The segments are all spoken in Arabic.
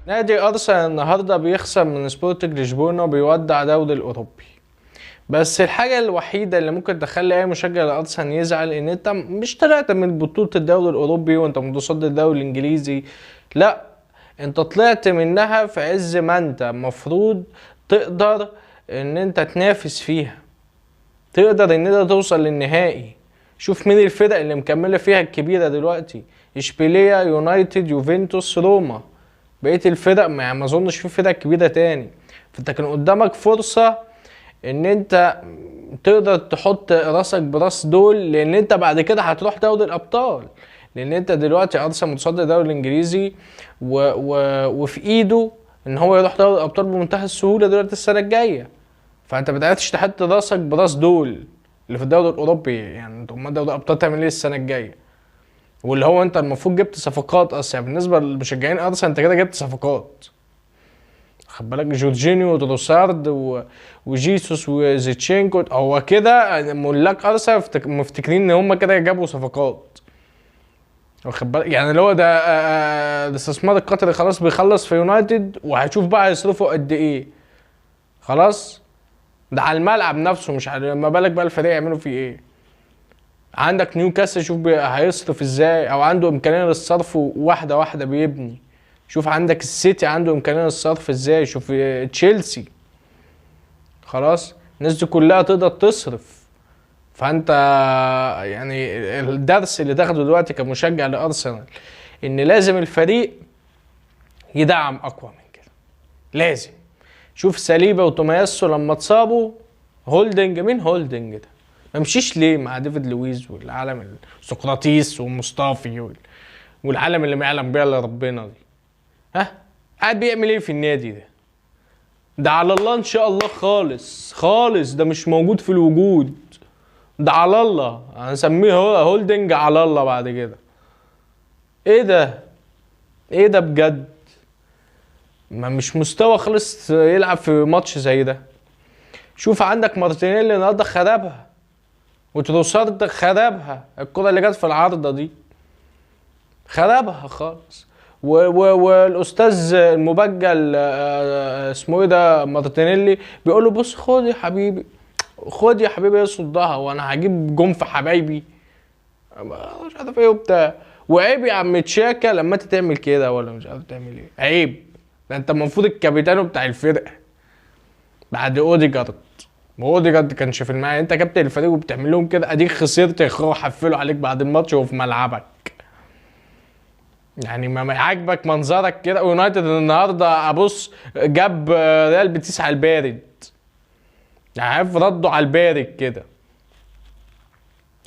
نادي ارسنال النهارده بيخسر من سبورتنج لشبونه وبيودع دوري الاوروبي. بس الحاجه الوحيده اللي ممكن تخلي اي مشجع لارسنال يزعل ان انت مش طلعت من بطوله الدوري الاوروبي وانت متصدر الدوري الانجليزي، لا، انت طلعت منها في عز ما انت مفروض تقدر ان انت تنافس فيها، تقدر ان انت توصل للنهائي. شوف مين الفرق اللي مكمله فيها الكبيره دلوقتي: اشبيليا، يونايتد، يوفنتوس، روما. بقيه الفرق ما اظنش في فرق كبيره تاني. فانت كان قدامك فرصه ان انت تقدر تحط راسك براس دول، لان انت بعد كده هتروح دوري الابطال. لان انت دلوقتي ارسنال متصدر الدوري الانجليزي وفي ايده ان هو يروح دوري الابطال بمنتهى السهوله دلوقتي السنه الجايه. فانت ما بداتش تحط راسك براس دول اللي في الدوري الاوروبي. يعني انت امال دوري الابطال تعمل ايه السنه الجايه؟ واللي هو انت المفروض جبت صفقات اصلا. بالنسبه للمشجعين ارسنال انت كده جبت صفقات، خد بالك، جورجينيو وتروسارد وجيسوس وزيتشينكو. هو كده ملاك ارسنال مفتكرين ان هم كده جابوا صفقات، واخد بالك. يعني اللي هو ده الاستثمار القطري خلاص بيخلص في يونايتد، وهتشوف بقى هيصرفوا قد ايه. خلاص ده على الملعب نفسه، مش على ما بالك بقى الفريق يعملوا فيه ايه. عندك نيوكاسل شوف هيصرف ازاي، او عنده امكانيه للصرف واحده واحده بيبني. شوف عندك السيتي عنده امكانيه للصرف ازاي. شوف تشيلسي. خلاص الناس دي كلها تقدر تصرف. فانت يعني الدرس اللي تاخده دلوقتي كمشجع لارسنال ان لازم الفريق يدعم اقوى من كده. لازم. شوف ساليبا وتومياسو لما اتصابوا، هولدنج، مين هولدنج ده؟ ما مشيش ليه مع ديفيد لويز والعالم سقراطيس ومصطفي والعالم اللي ما يعلم بيها الا ربنا دي؟ ها قاعد بيعمل ايه في النادي ده؟ ده على الله ان شاء الله خالص خالص، ده مش موجود في الوجود، ده على الله. هنسميه هولدنج على الله بعد كده. ايه ده؟ ايه ده بجد؟ ما مش مستوى خالص يلعب في ماتش زي ده. شوف عندك مارتينيلي النهارده خربها، وتروسارد خربها، الكرة اللي جت في العارضة دي خربها خالص. والاستاذ المبجل اسمه ايه ده، مارتينيلي، بيقول له بص خد يا حبيبي، خد يا حبيبي يصدها وانا هجيب جون في حبايبي، مش عارف ايه وبتاع. وعيب يا عم تشاكا لما انت تعمل كده، ولا مش عارف تعمل ايه، عيب. ده انت المفروض الكابيتانو بتاع الفرقه بعد اوديجارد. واوديجارد كانش في الملعب، انت كابتن الفريق وبتعمل لهم كده، اديك خسرت يخرجوا حفلوا عليك بعد الماتش وفي ملعبك. يعني ما عاجبك منظرك كده. ويونايتد النهارده ابص جاب ريال بيتيس على البارد، يعني عارف ردوا على البارد كده.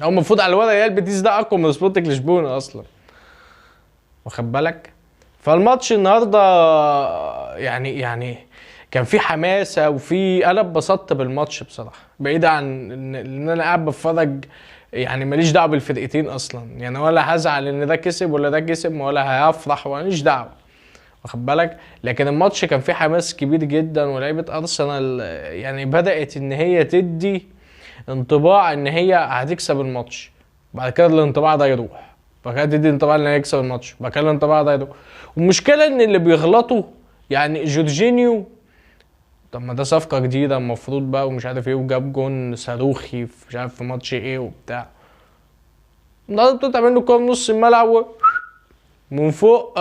هو المفروض على الورق ريال بيتيس ده اقوى من سبورتنج لشبونه اصلا، واخد بالك. فالماتش النهارده يعني كان في حماسه وفي، انا اتبسطت بالماتش بصراحه، بعيد عن ان انا قاعد بتفرج. يعني ماليش دعوه بالفرقتين اصلا، يعني ولا هزعل ان ده كسب ولا ده كسب، ولا هفرح، ولا ماليش دعوه، واخد بالك. لكن الماتش كان فيه حماس كبير جدا، ولاعيبه ارسنال يعني بدات ان هي تدي انطباع ان هي هتكسب الماتش. بعد كده الانطباع ده يروح، بعد كده تدي انطباع ان هي هيكسب الماتش، بعد كده الانطباع ده يروح. والمشكله ان اللي بيغلطوا يعني جورجينيو، طب ما ده صفقه جديده المفروض بقى ومش عارف ايه، وجاب جون صاروخي في مش عارف في ماتش ايه وبتاع. النهارده بتقطع منه كوره من نص الملعب من فوق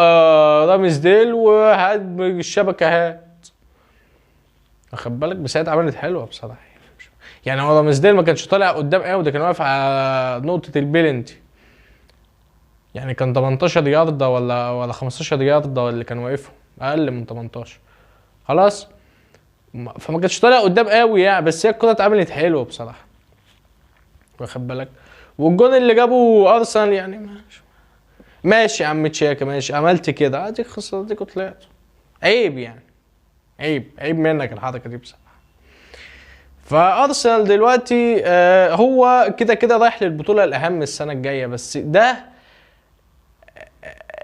رامز ديل وهات الشبكه هات، واخد بالك. بس هي اتعملت حلوه بصراحه. يعني هو رامز ديل ما كانش طالع قدام قوي، ده كان واقف على نقطه البيلنتي. يعني كان 18 ياردة ولا 15 ياردة اللي كان واقفهم، اقل من 18. خلاص فما كانش طالع قدام قوي يعني، بس هي الكره اتعملت حلوه بصراحه، واخد بالك. والجون اللي جابه ارسنال يعني ماشي يا عم تشاكا، ماشي عملت كده، اديك خسرت، اديك طلعت. عيب يعني، عيب منك الحركه دي بصراحه. فارسنال دلوقتي هو كده كده رايح للبطوله الاهم السنه الجايه. بس ده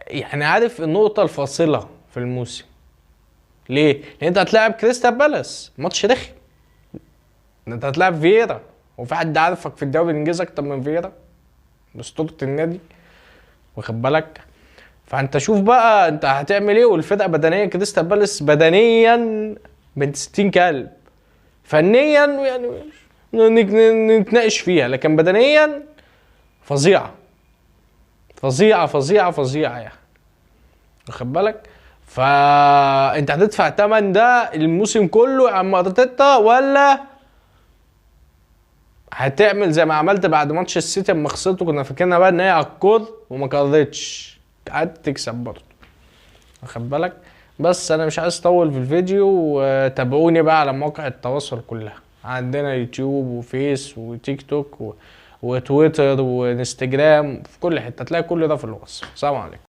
يعني عارف النقطه الفاصله في الموسم ليه؟ لان انت هتلاعب كريستال بالاس، ماتش رخم. انت هتلاعب فييرا، وفي حد عارفك في الدوري الانجليزي اكتر من فييرا، اسطوره النادي، واخد بالك. فانت شوف بقى انت هتعمل ايه. والفرقه بدنيا كريستال بالاس بدنيا بنت 60 كلب، فنيا يعني نتناقش فيها، لكن بدنيا فظيعه فظيعه فظيعه فظيعه يعني، واخد بالك. فانت هتدفع تمن ده الموسم كله يا عم ارتيتا، ولا هتعمل زي ما عملت بعد ماتش السيتي اما خسرته كنا فاكرينها بقى ان هي على الكور وما قررتش، قعدت تكسب برضه، واخد بالك. بس انا مش عايز اطول في الفيديو، وتابعوني بقى على مواقع التواصل كلها، عندنا يوتيوب وفيس وتيك توك وتويتر وانستجرام، في كل حته هتلاقي كل ده في الوصف. سلام عليكم.